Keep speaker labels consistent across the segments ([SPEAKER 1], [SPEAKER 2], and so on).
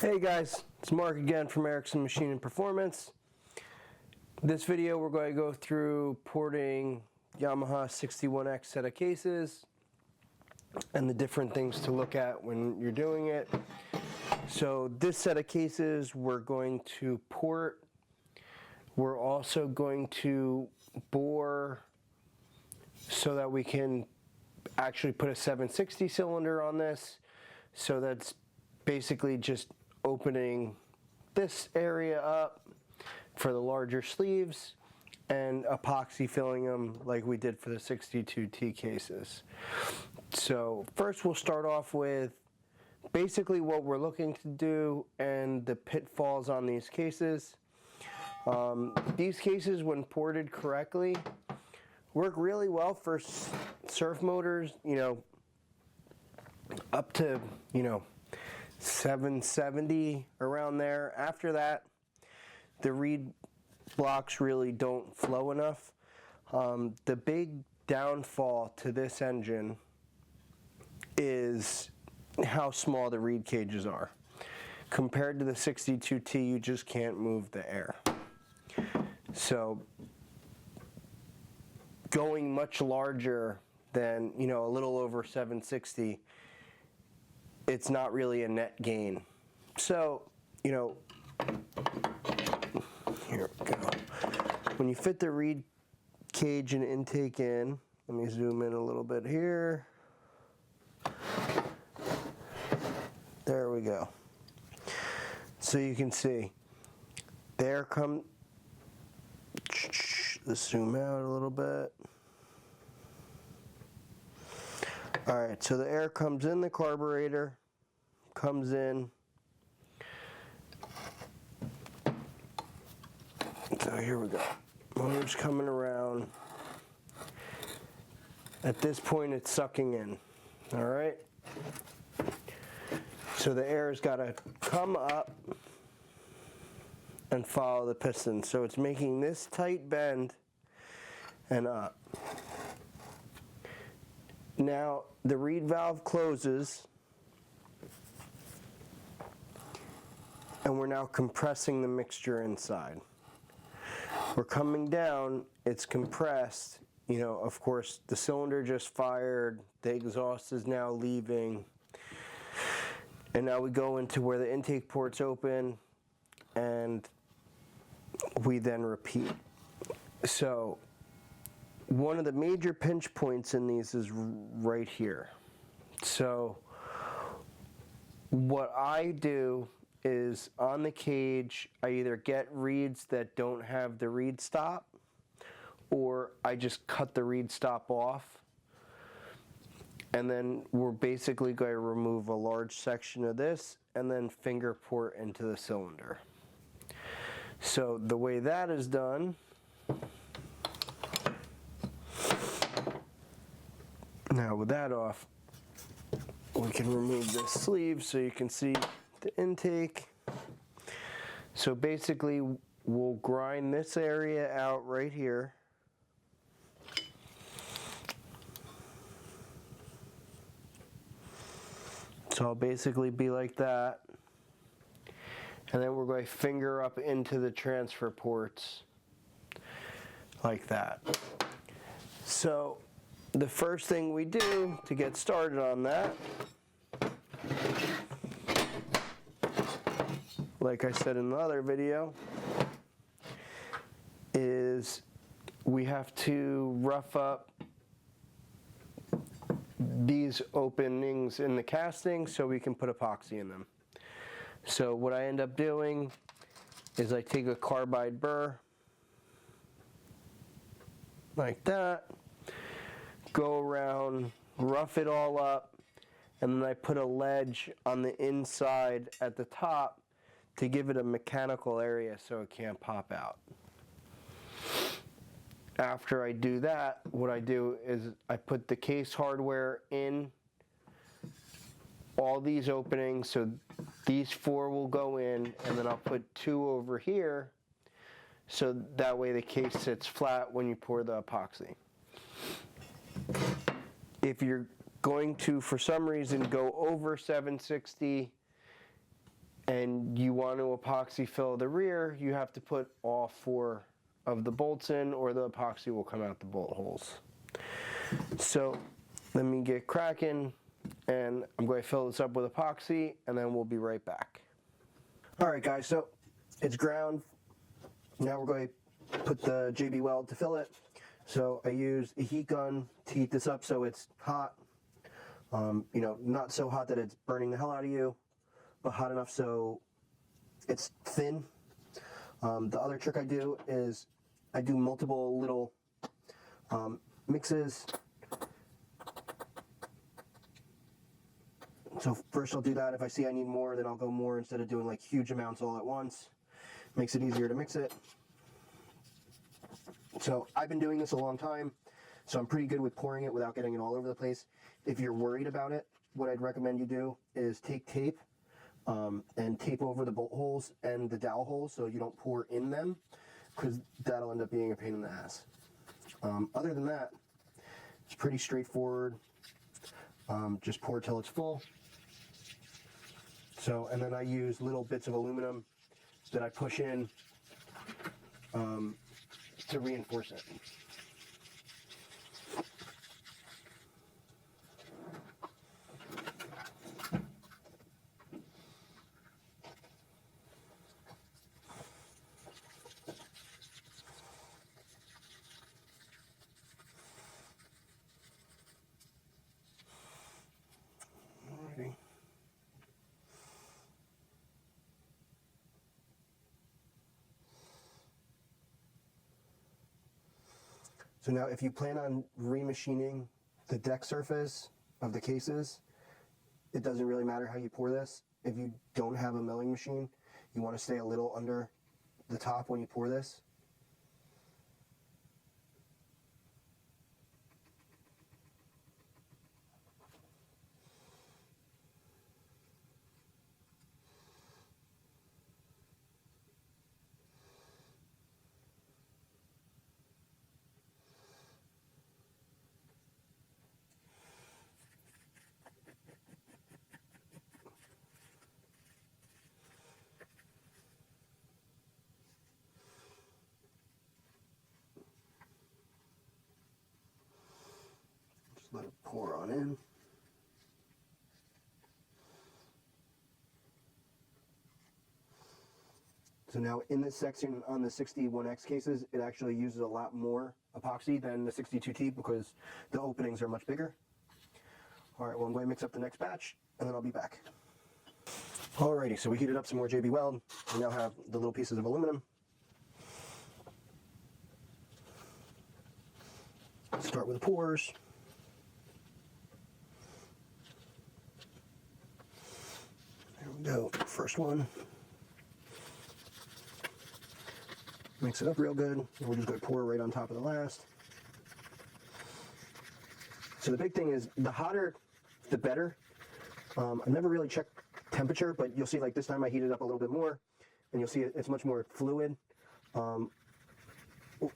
[SPEAKER 1] Hey guys, it's Mark again from Erickson Machine and Performance. This video we're going to go through porting Yamaha 61X set of cases and the different things to look at when you're doing it. So this set of cases we're going to port. We're also going to bore so that we can actually put a 760 cylinder on this. So that's basically just opening this area up for the larger sleeves and epoxy filling them like we did for the 62T cases. So first we'll start off with basically what we're looking to do and the pitfalls on these cases. These cases, when ported correctly, work really well for surf motors, up to, 770 around there. After that, the reed blocks really don't flow enough. The big downfall to this engine is how small the reed cages are. Compared to the 62T, you just can't move the air. So going much larger than, a little over 760, it's not really a net gain. So, here we go. When you fit the reed cage and intake in, let me zoom in a little bit here. There we go. So you can see, there come, let's zoom out a little bit. Alright, so the air comes in the carburetor, comes in. So here we go. Motor's coming around. At this point it's sucking in. Alright? So the air's got to come up and follow the piston. So it's making this tight bend and up. Now the reed valve closes and we're now compressing the mixture inside. We're coming down, it's compressed, of course the cylinder just fired, the exhaust is now leaving, and now we go into where the intake port's open and we then repeat. So one of the major pinch points in these is right here. So what I do is on the cage, I either get reeds that don't have the reed stop, or I just cut the reed stop off. And then we're basically going to remove a large section of this and then finger port into the cylinder. So the way that is done, now with that off, we can remove this sleeve so you can see the intake. So basically we'll grind this area out right here. So I'll basically be like that. And then we're going to finger up into the transfer ports like that. So the first thing we do to get started on that, like I said in the other video, is we have to rough up these openings in the casting so we can put epoxy in them. So what I end up doing is I take a carbide burr like that, go around, rough it all up, and then I put a ledge on the inside at the top to give it a mechanical area so it can't pop out. After I do that, what I do is I put the case hardware in all these openings, so these 4 will go in, and then I'll put 2 over here so that way the case sits flat when you pour the epoxy. If you're going to, for some reason, go over 760, and you want to epoxy fill the rear, you have to put all 4 of the bolts in, or the epoxy will come out the bolt holes. So let me get cracking, and I'm going to fill this up with epoxy, and then we'll be right back. Alright guys, so it's ground. Now we're going to put the JB Weld to fill it. So I use a heat gun to heat this up so it's hot. You know, not so hot that it's burning the hell out of you, but hot enough so it's thin. The other trick I do is I do multiple little mixes. So first I'll do that. If I see I need more, then I'll go more instead of doing like huge amounts all at once. Makes it easier to mix it. So I've been doing this a long time, so I'm pretty good with pouring it without getting it all over the place. If you're worried about it, what I'd recommend you do is take tape and tape over the bolt holes and the dowel holes so you don't pour in them, because that'll end up being a pain in the ass. Other than that, it's pretty straightforward. Just pour till it's full. So, and then I use little bits of aluminum that I push in to reinforce it. Alrighty. So now if you plan on remachining the deck surface of the cases, it doesn't really matter how you pour this. If you don't have a milling machine, you want to stay a little under the top when you pour this. Let it pour on in. So now in this section on the 61X cases, it actually uses a lot more epoxy than the 62T because the openings are much bigger. All right, well, I'm going to mix up the next batch and then I'll be back. Alrighty, so we heated up some more JB Weld. We now have the little pieces of aluminum. Start with the pours. There we go, first one. Mix it up real good. We're just going to pour right on top of the last. So the big thing is, the hotter, the better. I've never really checked temperature, but you'll see like this time I heated up a little bit more, and you'll see it's much more fluid,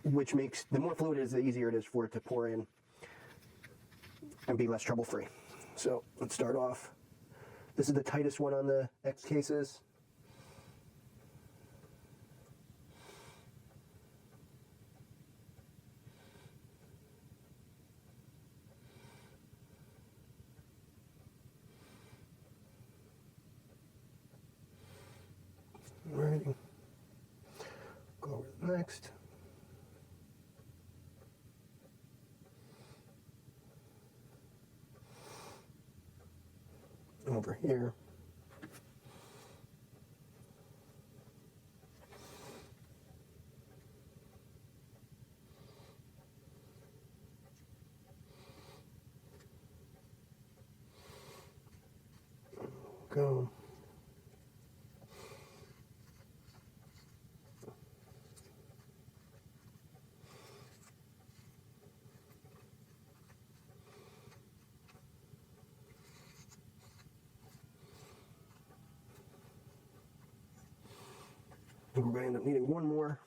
[SPEAKER 1] which makes, the more fluid it is, the easier it is for it to pour in and be less trouble-free. So let's start off. This is the tightest one on the X cases. Alrighty. Go over to the next. Over here. Go. We're going to end up needing one more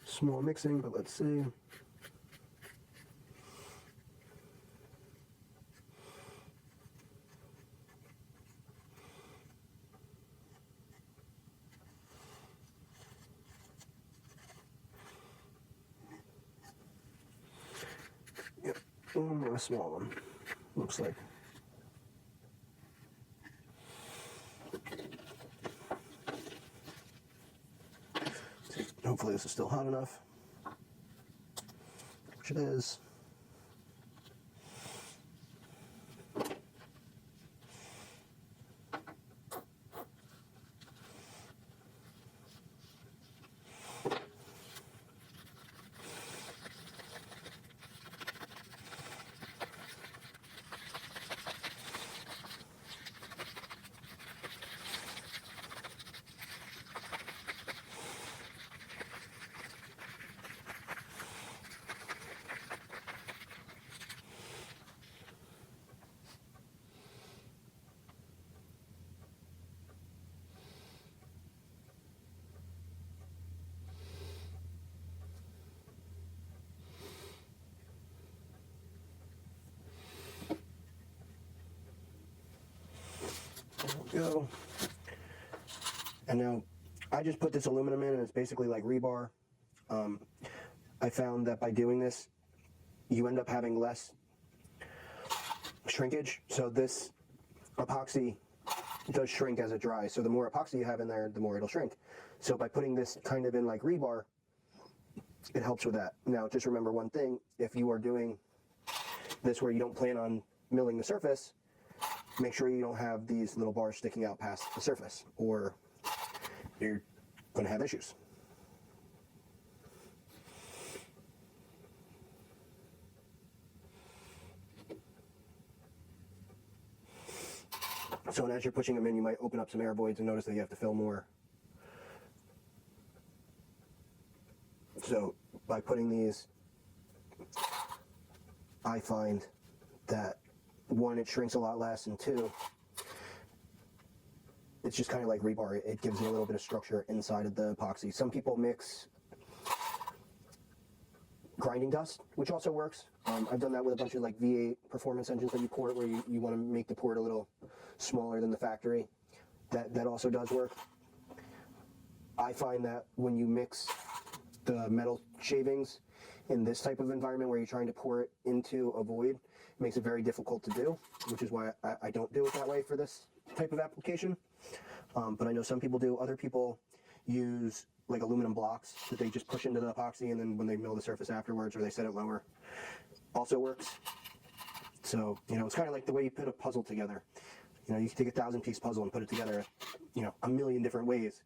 [SPEAKER 1] small mixing, but let's see. a small one, looks like. Hopefully this is still hot enough, which it is. Go. And now I just put this aluminum in, and it's basically like rebar. I found that by doing this, you end up having less shrinkage. So this epoxy does shrink as it dries. So the more epoxy you have in there, the more it'll shrink. So by putting this kind of in like rebar, it helps with that. Now just remember one thing: if you are doing this where you don't plan on milling the surface, make sure you don't have these little bars sticking out past the surface, or you're going to have issues. So as you're pushing them in, you might open up some air voids and notice that you have to fill more. So by putting these, I find that one, it shrinks a lot less, and two, it's just kind of like rebar. It gives you a little bit of structure inside of the epoxy. Some people mix grinding dust, which also works. I've done that with a bunch of like V8 performance engines that you port, where you want to make the port a little smaller than the factory. That also does work. I find that when you mix the metal shavings in this type of environment where you're trying to pour it into a void, it makes it very difficult to do, which is why I don't do it that way for this type of application. But I know some people do. Other people use like aluminum blocks that they just push into the epoxy, and then when they mill the surface afterwards, or they set it lower, also works. So, you know, it's kind of like the way you put a puzzle together. You know, you can take a 1,000-piece puzzle and put it together, you know, a million different ways.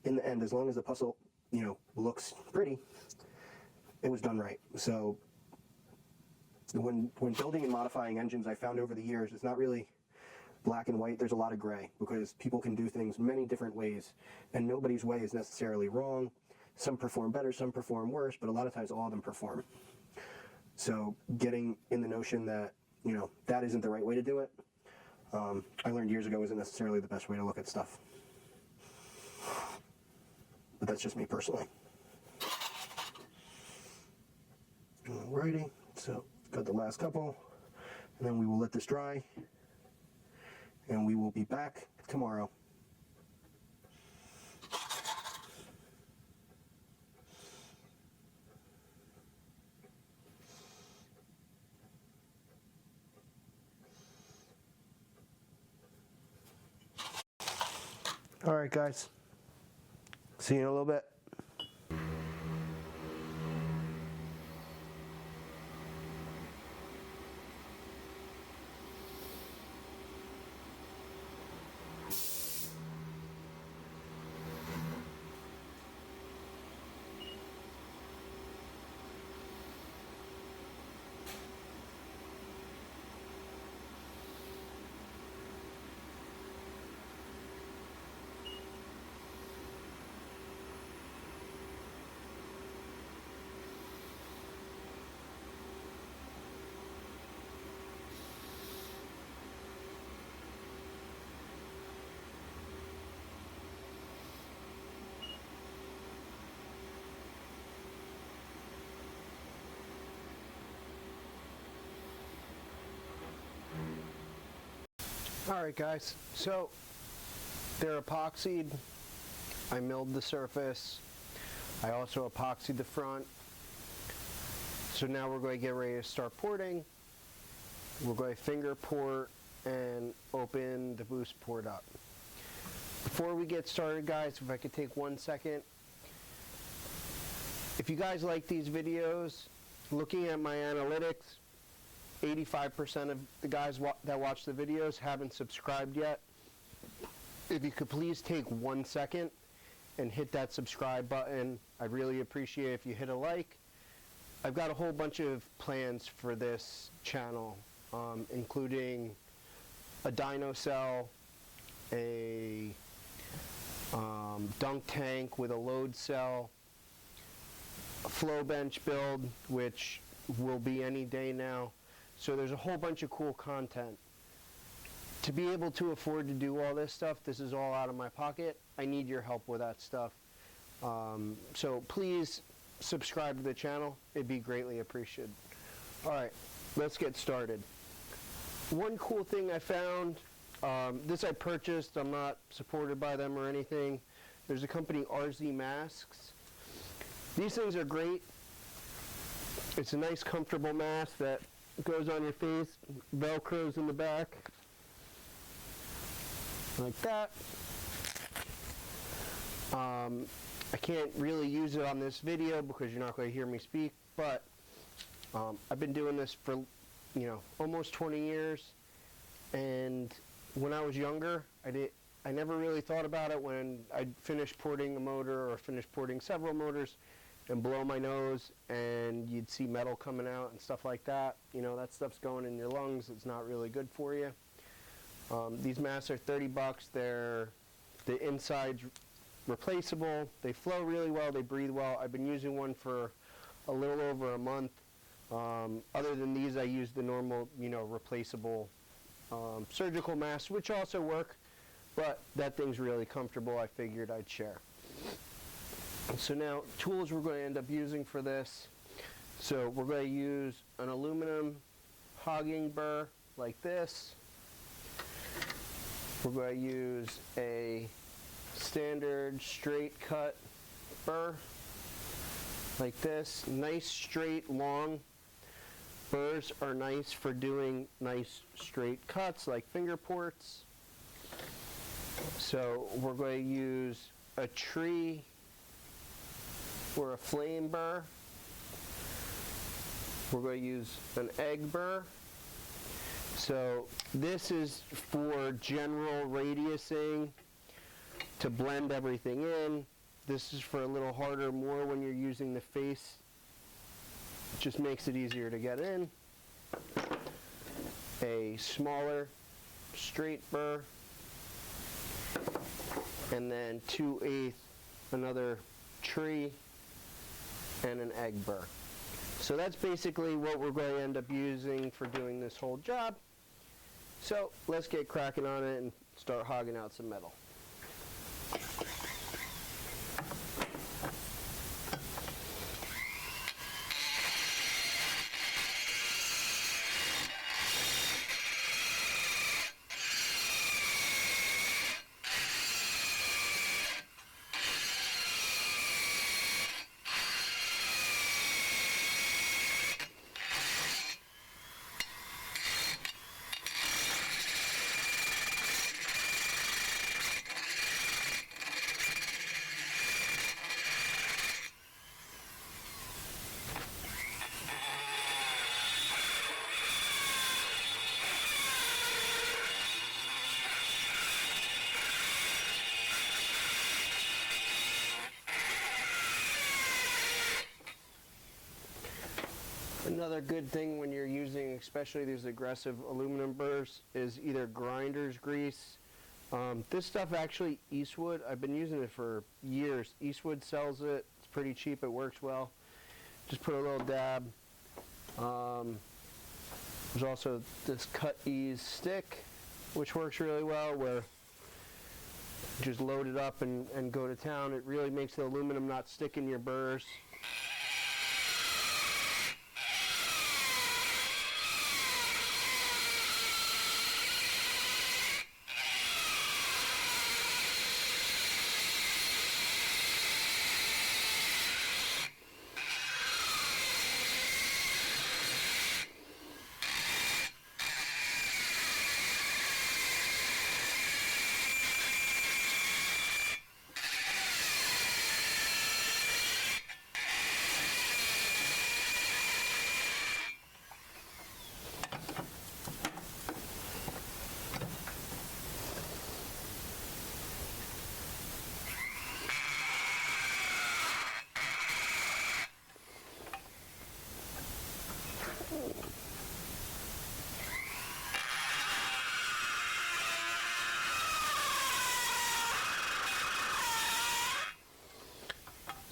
[SPEAKER 1] In the end, as long as the puzzle, you know, looks pretty, it was done right. So when building and modifying engines, I found over the years, it's not really black and white. There's a lot of gray, because people can do things many different ways, and nobody's way is necessarily wrong. Some perform better, some perform worse, but a lot of times all of them perform. So getting in the notion that, you know, that isn't the right way to do it, I learned years ago isn't necessarily the best way to look at stuff. But that's just me personally. Alrighty, so got the last couple, and then we will let this dry, and we will be back tomorrow. All right, guys. See you in a little bit. Alright guys, so they're epoxied. I milled the surface. I also epoxied the front. So now we're going to get ready to start porting. we're going to finger port and open the boost port up. Before we get started, guys, if I could take 1 second. If you guys like these videos, looking at my analytics, 85% of the guys that watch the videos haven't subscribed yet. If you could please take 1 second and hit that subscribe button, I'd really appreciate it if you hit a like. I've got a whole bunch of plans for this channel, including a dyno cell, a dunk tank with a load cell, a flow bench build, which will be any day now. So there's a whole bunch of cool content. To be able to afford to do all this stuff, this is all out of my pocket. I need your help with that stuff. So please subscribe to the channel. It'd be greatly appreciated. All right, let's get started. One cool thing I found, this I purchased. I'm not supported by them or anything. There's a company, RZ Masks. These things are great. It's a nice, comfortable mask that goes on your face, velcros in the back, like that. I can't really use it on this video because you're not going to hear me speak, but I've been doing this for, almost 20 years, and when I was younger, I never really thought about it. When I'd finish porting a motor or finish porting several motors and blow my nose and you'd see metal coming out and stuff like that, that stuff's going in your lungs. It's not really good for you. These masks are 30 bucks. The inside's replaceable. They flow really well. They breathe well. I've been using one for a little over a month. Other than these, I use the normal, replaceable surgical masks, which also work, but that thing's really comfortable. I figured I'd share. So now, tools we're going to end up using for this. So we're going to use an aluminum hogging burr like this. We're going to use a standard straight cut burr like this. Nice, straight, long burrs are nice for doing nice straight cuts like finger ports. So we're going to use a tree or a flame burr. We're going to use an egg burr. So this is for general radiusing to blend everything in. This is for a little harder, more when you're using the face. It just makes it easier to get in. A smaller straight burr. And then 2/8 another tree and an egg burr. So that's basically what we're going to end up using for doing this whole job. So let's get cracking on it and start hogging out some metal. Another good thing when you're using especially these aggressive aluminum burrs is either grinder's grease. This stuff actually, Eastwood, I've been using it for years. Eastwood sells it. It's pretty cheap. It works well. Just put a little dab. There's also this Cut Ease stick, which works really well, where you just load it up and go to town. It really makes the aluminum not stick in your burrs.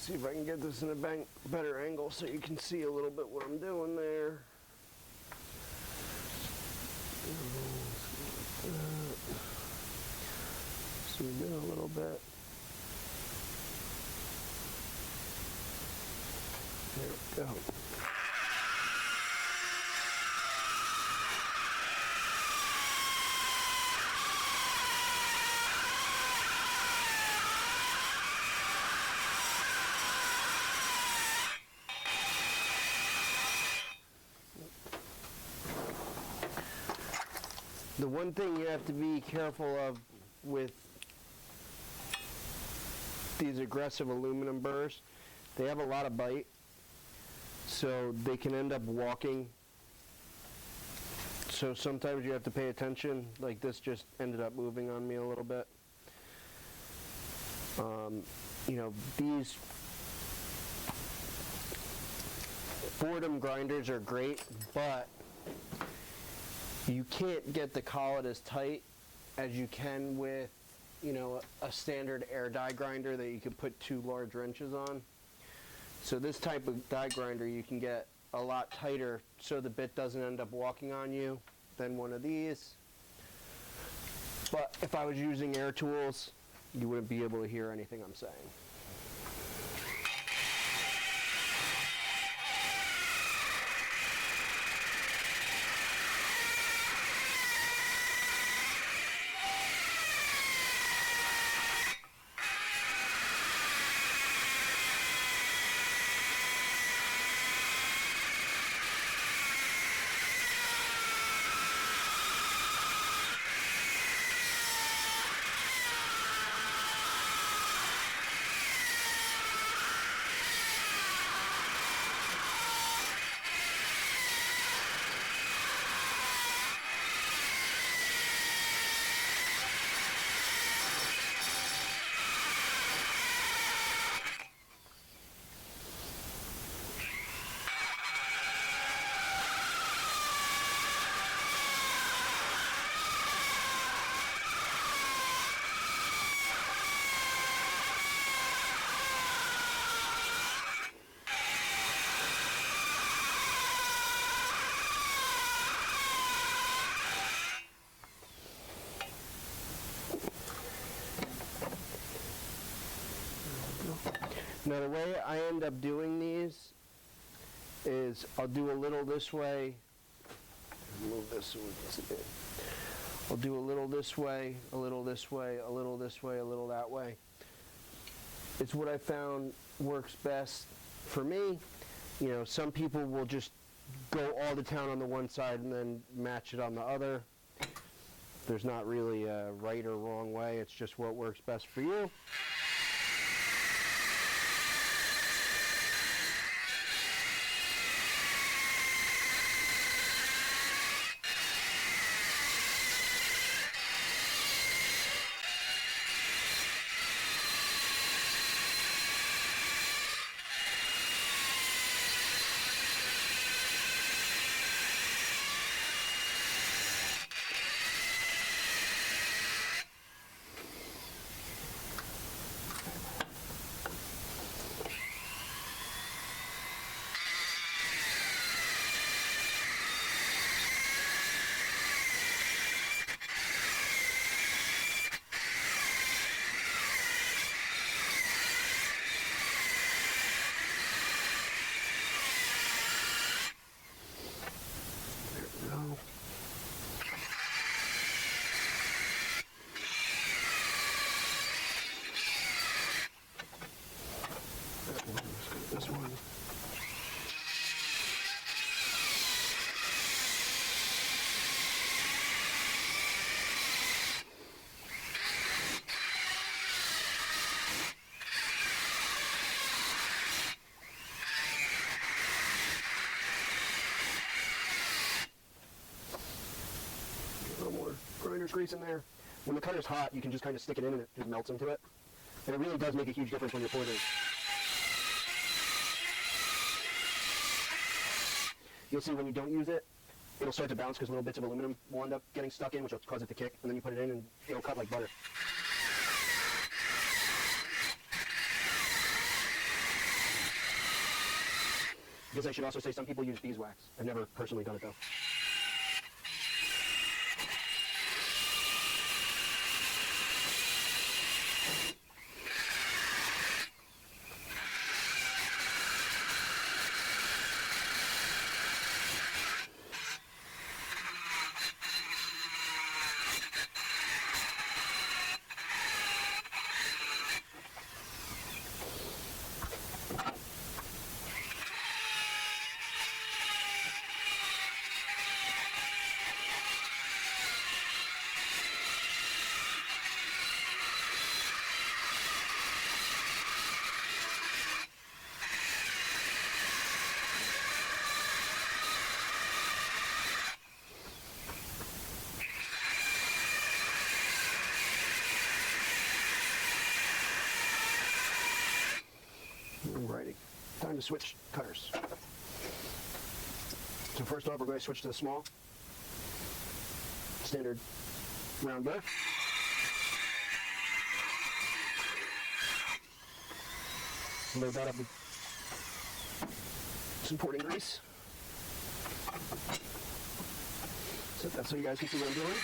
[SPEAKER 1] See if I can get this in a better angle so you can see a little bit what I'm doing there. Zoom in a little bit. There we go. The one thing you have to be careful of with these aggressive aluminum burrs, they have a lot of bite, so they can end up walking. So sometimes you have to pay attention. Like this just ended up moving on me a little bit. You know, these boredom grinders are great, but you can't get the collet as tight as you can with, you know, a standard air die grinder that you could put 2 large wrenches on. So this type of die grinder you can get a lot tighter so the bit doesn't end up walking on you than one of these. But if I was using air tools, you wouldn't be able to hear anything I'm saying. Now the way I end up doing these is I'll do a little this way, move this so we can see it. I'll do a little this way, a little this way, a little this way, a little that way. It's what I found works best for me. You know, some people will just go all to town on the one side and then match it on the other. There's not really a right or wrong way, it's just what works best for you. This one. A little more grinder's grease in there. When the cutter's hot, you can just kind of stick it in and it just melts into it. And it really does make a huge difference when you're porting. You'll see when you don't use it, it'll start to bounce because little bits of aluminum will end up getting stuck in, which will cause it to kick, and then you put it in and it'll cut like butter.
[SPEAKER 2] Because I should also say some people use beeswax. I've never personally done it though. Alrighty, time to switch cutters. So first off, we're going to switch to the small, standard round burr. Load that up with some porting grease. Set that so you guys can see what I'm doing.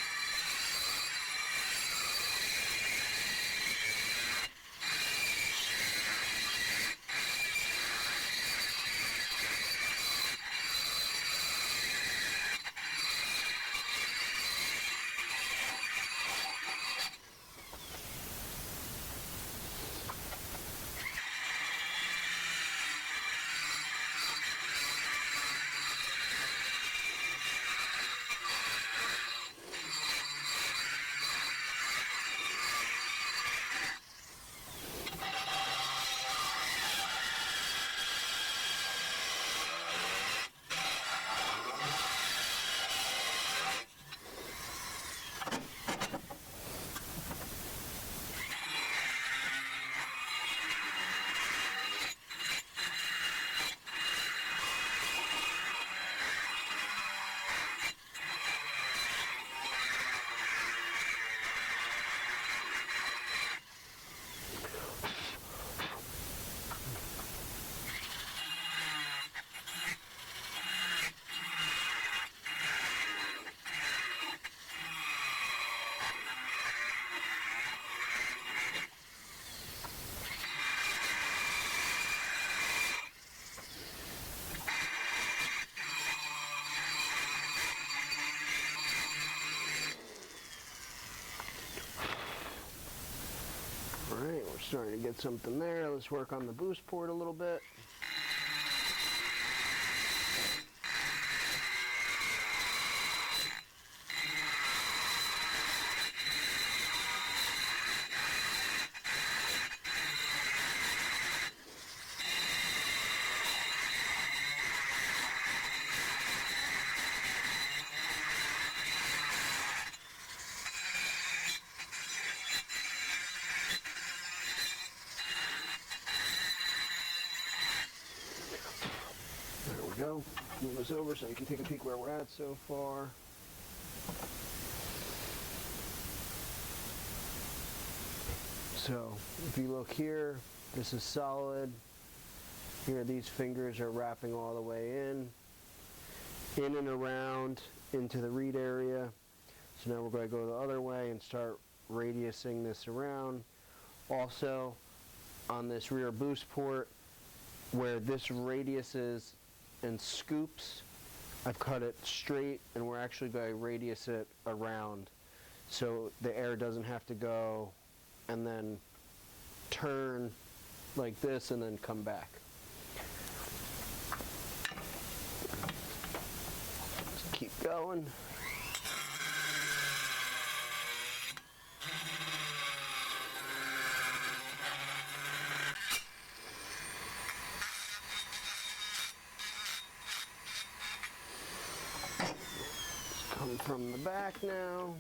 [SPEAKER 2] Alright, we're starting to get something there. Let's work on the boost port a little bit. Go. Move this over so you can take a peek where we're at so far. So if you look here, this is solid. Here these fingers are wrapping all the way in and around into the reed area. So now we're going to go the other way and start radiusing this around. Also on this rear boost port, where this radius is and scoops, I've cut it straight, and we're actually going to radius it around so the air doesn't have to go and then turn like this and then come back. Just keep going. Come from the back now.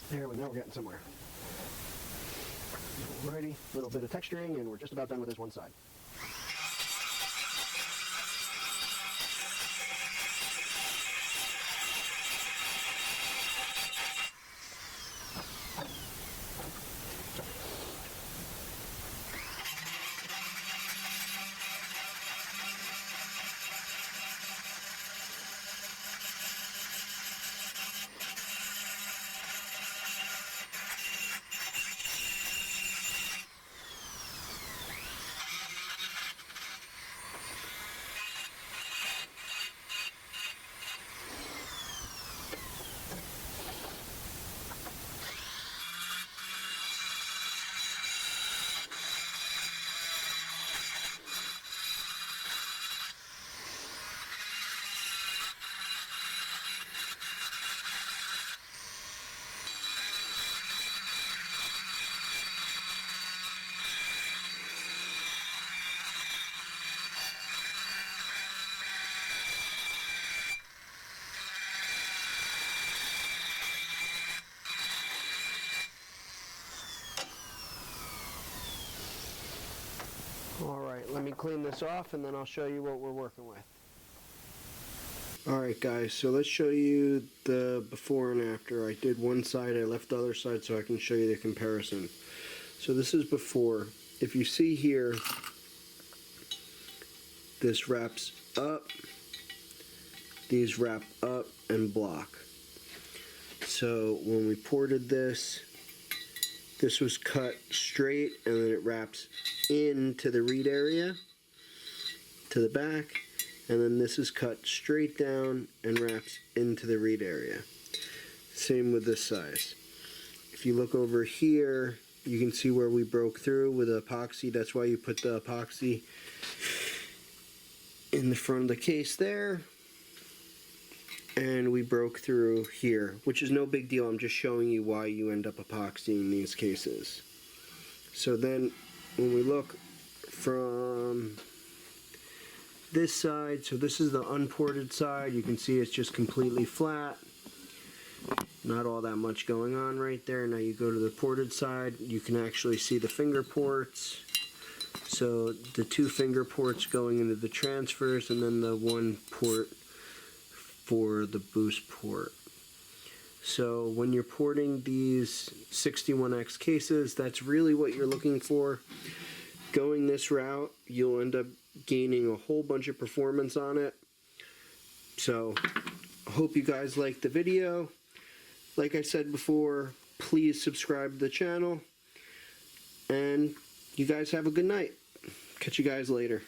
[SPEAKER 2] There we go, we're getting somewhere. Alrighty, a little bit of texturing, and we're just about done with this one side. Alright, let me clean this off and then I'll show you what we're working with. Alright guys, so let's show you the before and after. I did one side, I left the other side so I can show you the comparison. So this is before. If you see here, this wraps up, these wrap up and block. So when we ported this, this was cut straight and then it wraps into the reed area to the back, and then this is cut straight down and wraps into the reed area. Same with this size. If you look over here, you can see where we broke through with epoxy. That's why you put the epoxy in the front of the case there. And we broke through here, which is no big deal. I'm just showing you why you end up epoxying these cases. So then when we look from this side, so this is the unported side, you can see it's just completely flat. Not all that much going on right there. Now you go to the ported side, you can actually see the finger ports. So the two finger ports going into the transfers, and then the one port for the boost port. So when you're porting these 61X cases, that's really what you're looking for. Going this route, you'll end up gaining a whole bunch of performance on it. So I hope you guys liked the video. Like I said before, please subscribe to the channel, and you guys have a good night. Catch you guys later.